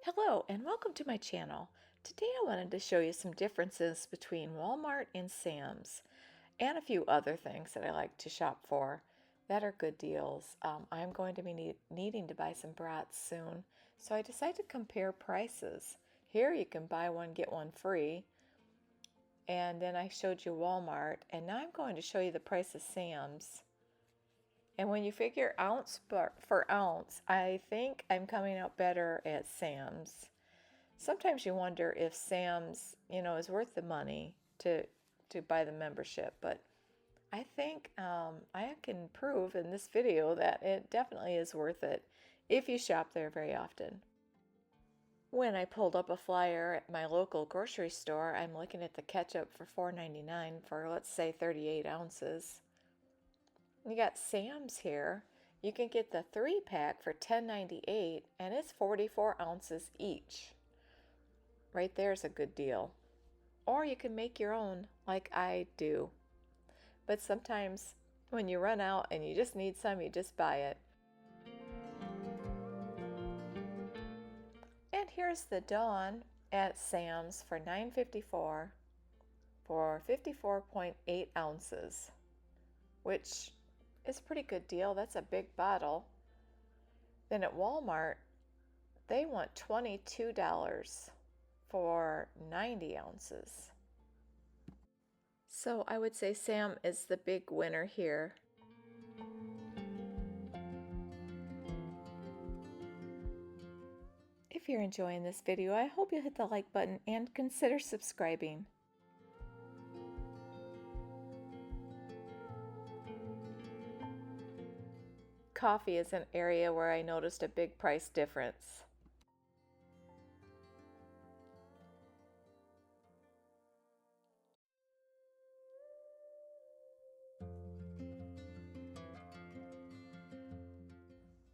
Hello and welcome to my channel. Today I wanted to show you some differences between Walmart and Sam's and a few other things that I like to shop for that are good deals. I'm going to be needing to buy some brats soon, so I decided to compare prices. Here you can buy one get one free, and then I showed you Walmart, and now I'm going to show you the price of Sam's. And when you figure ounce for ounce, I think I'm coming out better at Sam's. Sometimes you wonder if Sam's, is worth the money to buy the membership, but I think I can prove in this video that it definitely is worth it if you shop there very often. When I pulled up a flyer at my local grocery store, I'm looking at the ketchup for $4.99 for, let's say, 38 ounces. You got Sam's here. You can get the 3-pack for $10.98, and it's 44 ounces each. Right there's a good deal. Or you can make your own like I do. But sometimes when you run out and you just need some, you just buy it. And here's the Dawn at Sam's for $9.54 for 54.8 ounces, which is a pretty good deal. That's a big bottle. Then at Walmart, they want $22 for 90 ounces. So I would say Sam is the big winner here. If you're enjoying this video, I hope you'll hit the like button and consider subscribing. Coffee is an area where I noticed a big price difference.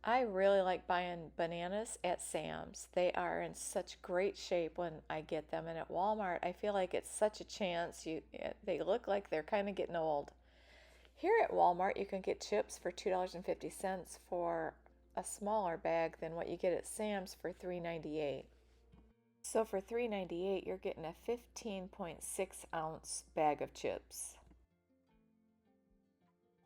I really like buying bananas at Sam's. They are in such great shape when I get them, and at Walmart I feel like it's such a chance. They look like they're kind of getting old. Here at Walmart you can get chips for $2.50 for a smaller bag than what you get at Sam's for $3.98. So for $3.98 you're getting a 15.6 ounce bag of chips.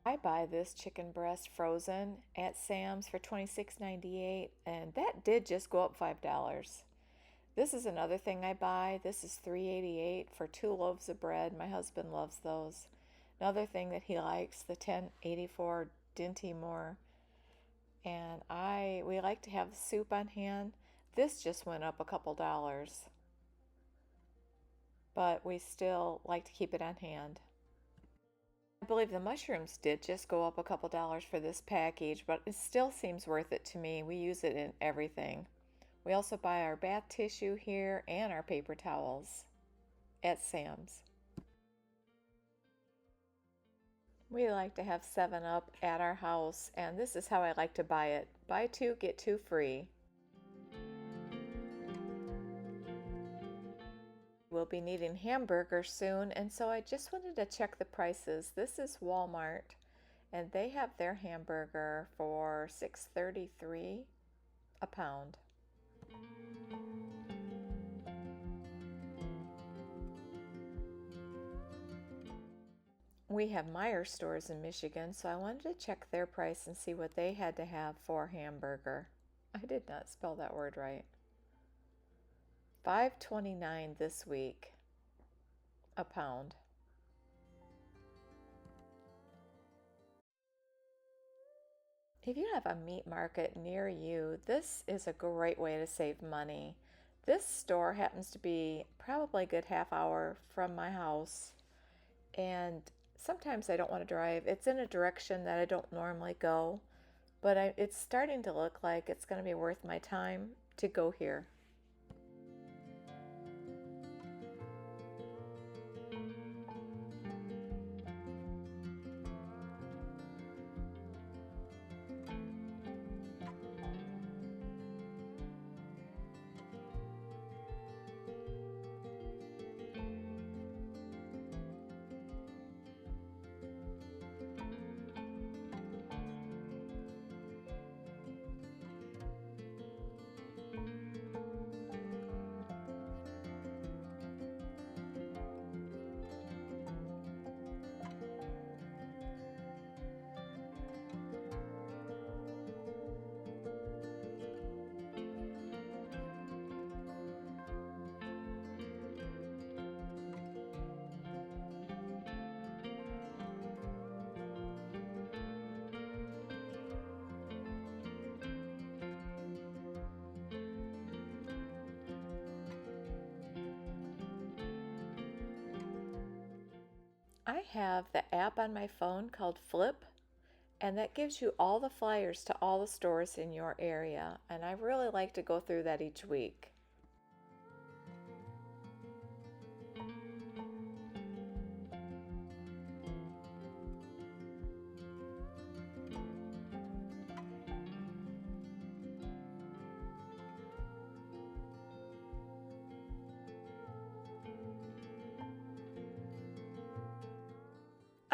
I buy this chicken breast frozen at Sam's for $26.98, and that did just go up $5. This is another thing I buy. This is $3.88 for 2 loaves of bread. My husband loves those. Another thing that he likes, the $10.84 Dinty Moore. And we like to have soup on hand. This just went up a couple dollars, but we still like to keep it on hand. I believe the mushrooms did just go up a couple dollars for this package, but it still seems worth it to me. We use it in everything. We also buy our bath tissue here and our paper towels at Sam's. We like to have 7-Up at our house, and this is how I like to buy it. Buy 2, get 2 free. We'll be needing hamburgers soon, and so I just wanted to check the prices. This is Walmart, and they have their hamburger for $6.33 a pound. We have Meijer stores in Michigan, so I wanted to check their price and see what they had to have for hamburger. I did not spell that word right. $5.29 this week a pound. If you have a meat market near you, this is a great way to save money. This store happens to be probably a good half hour from my house, and sometimes I don't want to drive. It's in a direction that I don't normally go, but it's starting to look like it's going to be worth my time to go here. I have the app on my phone called Flip, and that gives you all the flyers to all the stores in your area, and I really like to go through that each week.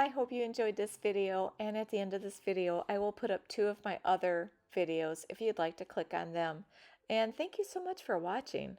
I hope you enjoyed this video, and at the end of this video I will put up two of my other videos if you'd like to click on them. And thank you so much for watching.